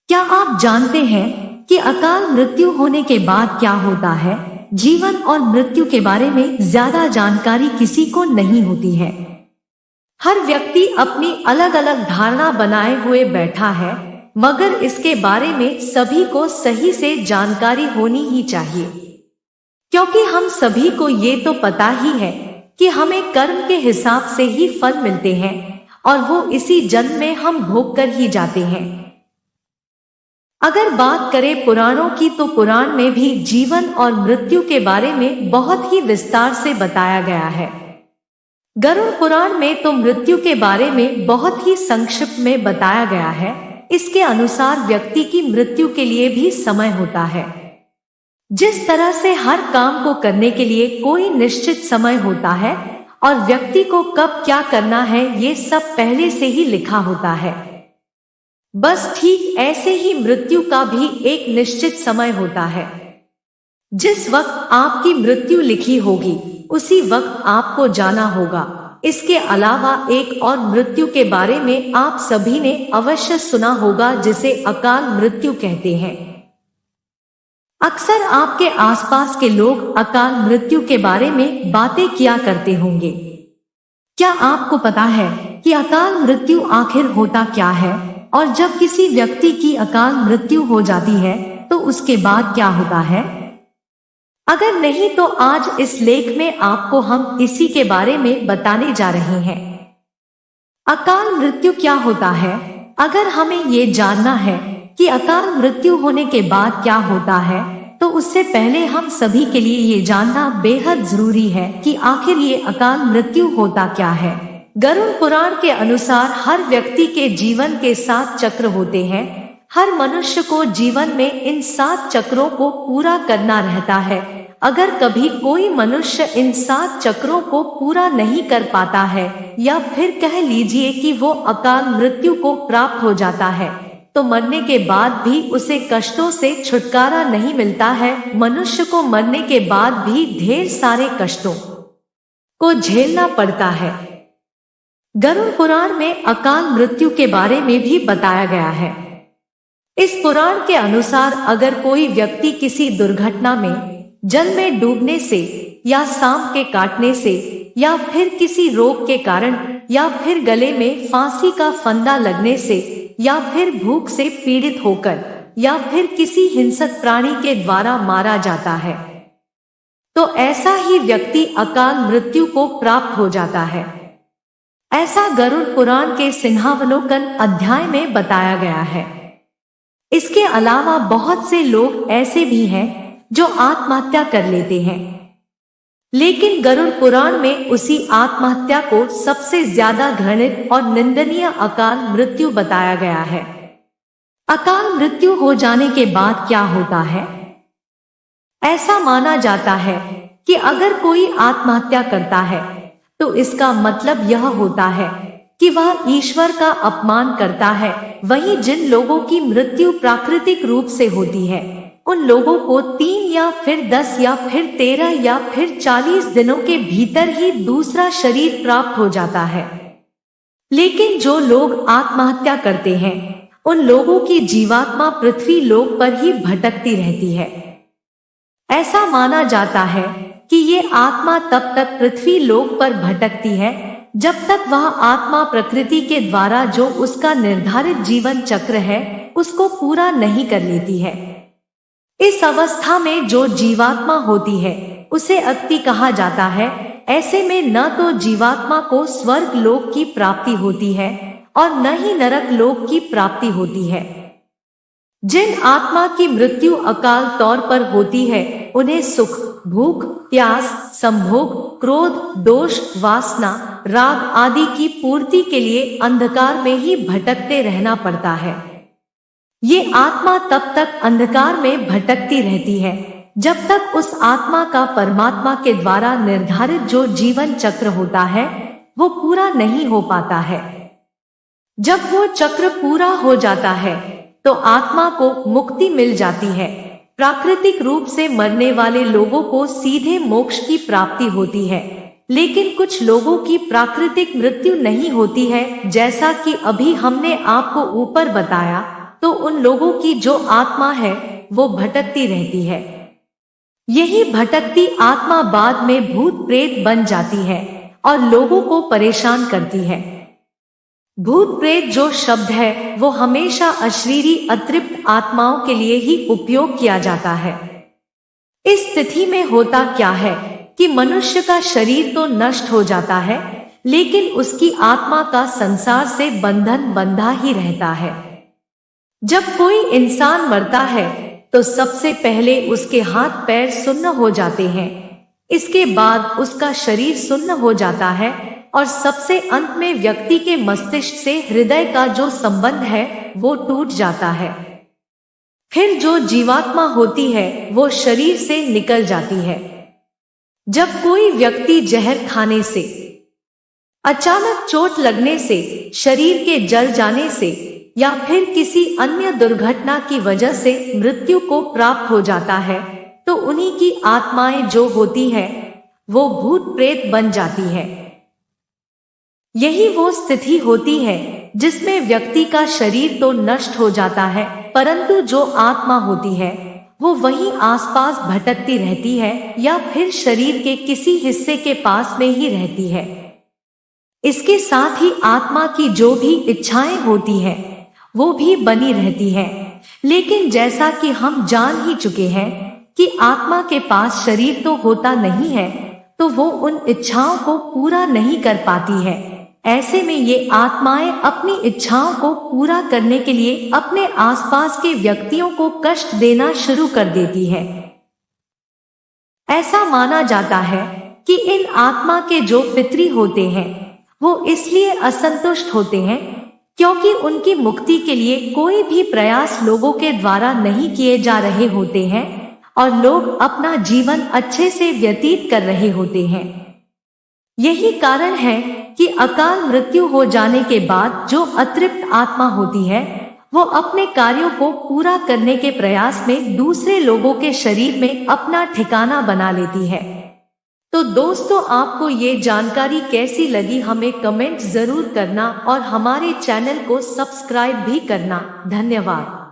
क्या आप जानते हैं कि अकाल मृत्यु होने के बाद क्या होता है? जीवन और मृत्यु के बारे में ज्यादा जानकारी किसी को नहीं होती है। हर व्यक्ति अपनी अलग अलग धारणा बनाए हुए बैठा है, मगर इसके बारे में सभी को सही से जानकारी होनी ही चाहिए। क्योंकि हम सभी को ये तो पता ही है कि हमें कर्म के हिसाब से ही फल मिलते हैं और वो इसी जन्म में हम भोग कर ही जाते हैं। अगर बात करें पुराणों की, तो पुराण में भी जीवन और मृत्यु के बारे में बहुत ही विस्तार से बताया गया है। गरुड़ पुराण में तो मृत्यु के बारे में बहुत ही संक्षिप्त में बताया गया है। इसके अनुसार व्यक्ति की मृत्यु के लिए भी समय होता है। जिस तरह से हर काम को करने के लिए कोई निश्चित समय होता है और व्यक्ति को कब क्या करना है ये सब पहले से ही लिखा होता है, बस ठीक ऐसे ही मृत्यु का भी एक निश्चित समय होता है। जिस वक्त आपकी मृत्यु लिखी होगी उसी वक्त आपको जाना होगा। इसके अलावा एक और मृत्यु के बारे में आप सभी ने अवश्य सुना होगा, जिसे अकाल मृत्यु कहते हैं। अक्सर आपके आसपास के लोग अकाल मृत्यु के बारे में बातें किया करते होंगे। क्या आपको पता है कि अकाल मृत्यु आखिर होता क्या है, और जब किसी व्यक्ति की अकाल मृत्यु हो जाती है तो उसके बाद क्या होता है? अगर नहीं तो आज इस लेख में आपको हम इसी के बारे में बताने जा रहे हैं। अकाल मृत्यु क्या होता है? अगर हमें ये जानना है कि अकाल मृत्यु होने के बाद क्या होता है, तो उससे पहले हम सभी के लिए ये जानना बेहद जरूरी है कि आखिर ये अकाल मृत्यु होता क्या है। गरुड़ पुराण के अनुसार हर व्यक्ति के जीवन के 7 चक्र होते हैं। हर मनुष्य को जीवन में इन 7 चक्रों को पूरा करना रहता है। अगर कभी कोई मनुष्य इन 7 चक्रों को पूरा नहीं कर पाता है, या फिर कह लीजिए कि वो अकाल मृत्यु को प्राप्त हो जाता है, तो मरने के बाद भी उसे कष्टों से छुटकारा नहीं मिलता है। मनुष्य को मरने के बाद भी ढेर सारे कष्टों को झेलना पड़ता है। गरुड़ पुराण में अकाल मृत्यु के बारे में भी बताया गया है। इस पुराण के अनुसार अगर कोई व्यक्ति किसी दुर्घटना में, जल में डूबने से, या सांप के काटने से, या फिर किसी रोग के कारण, या फिर गले में फांसी का फंदा लगने से, या फिर भूख से पीड़ित होकर, या फिर किसी हिंसक प्राणी के द्वारा मारा जाता है, तो ऐसा ही व्यक्ति अकाल मृत्यु को प्राप्त हो जाता है। ऐसा गरुड़ पुराण के सिंहावलोकन अध्याय में बताया गया है। इसके अलावा बहुत से लोग ऐसे भी हैं जो आत्महत्या कर लेते हैं, लेकिन गरुड़ पुराण में उसी आत्महत्या को सबसे ज्यादा घृणित और निंदनीय अकाल मृत्यु बताया गया है। अकाल मृत्यु हो जाने के बाद क्या होता है? ऐसा माना जाता है कि अगर कोई आत्महत्या करता है तो इसका मतलब यह होता है कि वह ईश्वर का अपमान करता है। वहीं जिन लोगों की मृत्यु प्राकृतिक रूप से होती है, उन लोगों को 3 या फिर 10 या फिर 13 या फिर 40 दिनों के भीतर ही दूसरा शरीर प्राप्त हो जाता है। लेकिन जो लोग आत्महत्या करते हैं, उन लोगों की जीवात्मा पृथ्वी लोक पर ही भटकती रहती है। ऐसा माना जाता है कि ये आत्मा तब तक पृथ्वी लोक पर भटकती है जब तक वह आत्मा प्रकृति के द्वारा जो उसका निर्धारित जीवन चक्र है उसको पूरा नहीं कर लेती है। इस अवस्था में जो जीवात्मा होती है उसे अक्ति कहा जाता है। ऐसे में न तो जीवात्मा को स्वर्ग लोक की प्राप्ति होती है और न ही नरक लोक की प्राप्ति होती है। जिन आत्मा की मृत्यु अकाल तौर पर होती है, उन्हें सुख, भूख, प्यास, संभोग, क्रोध, दोष, वासना, राग आदि की पूर्ति के लिए अंधकार में ही भटकते रहना पड़ता है। ये आत्मा तब तक अंधकार में भटकती रहती है जब तक उस आत्मा का परमात्मा के द्वारा निर्धारित जो जीवन चक्र होता है वो पूरा नहीं हो पाता है। जब वो चक्र पूरा हो जाता है तो आत्मा को मुक्ति मिल जाती है। प्राकृतिक रूप से मरने वाले लोगों को सीधे मोक्ष की प्राप्ति होती है, लेकिन कुछ लोगों की प्राकृतिक मृत्यु नहीं होती है। जैसा कि अभी हमने आपको ऊपर बताया, तो उन लोगों की जो आत्मा है वो भटकती रहती है। यही भटकती आत्मा बाद में भूत प्रेत बन जाती है और लोगों को परेशान करती है। भूत प्रेत जो शब्द है वो हमेशा अशरीरी अतृप्त आत्माओं के लिए ही उपयोग किया जाता है। इस स्थिति में होता क्या है कि मनुष्य का शरीर तो नष्ट हो जाता है, लेकिन उसकी आत्मा का संसार से बंधन बंधा ही रहता है। जब कोई इंसान मरता है तो सबसे पहले उसके हाथ पैर सुन्न हो जाते हैं, इसके बाद उसका शरीर सुन्न हो जाता है और सबसे अंत में व्यक्ति के मस्तिष्क से हृदय का जो संबंध है वो टूट जाता है। फिर जो जीवात्मा होती है वो शरीर से निकल जाती है। जब कोई व्यक्ति जहर खाने से, अचानक चोट लगने से, शरीर के जल जाने से या फिर किसी अन्य दुर्घटना की वजह से मृत्यु को प्राप्त हो जाता है, तो उन्हीं की आत्माएं जो होती है वो भूत प्रेत बन जाती है। यही वो स्थिति होती है जिसमें व्यक्ति का शरीर तो नष्ट हो जाता है, परंतु जो आत्मा होती है वो वहीं आसपास भटकती रहती है या फिर शरीर के किसी हिस्से के पास में ही रहती है। इसके साथ ही आत्मा की जो भी इच्छाएं होती है वो भी बनी रहती है। लेकिन जैसा कि हम जान ही चुके हैं कि आत्मा के पास शरीर तो होता नहीं है, तो वो उन इच्छाओं को पूरा नहीं कर पाती है। ऐसे में ये आत्माएं अपनी इच्छाओं को पूरा करने के लिए अपने आसपास के व्यक्तियों को कष्ट देना शुरू कर देती है। ऐसा माना जाता है कि इन आत्मा के जो पितृ होते हैं वो इसलिए असंतुष्ट होते हैं क्योंकि उनकी मुक्ति के लिए कोई भी प्रयास लोगों के द्वारा नहीं किए जा रहे होते हैं और लोग अपना जीवन अच्छे से व्यतीत कर रहे होते हैं। यही कारण है कि अकाल मृत्यु हो जाने के बाद जो अतृप्त आत्मा होती है वो अपने कार्यों को पूरा करने के प्रयास में दूसरे लोगों के शरीर में अपना ठिकाना बना लेती है। तो दोस्तों, आपको ये जानकारी कैसी लगी हमें कमेंट जरूर करना और हमारे चैनल को सब्सक्राइब भी करना। धन्यवाद।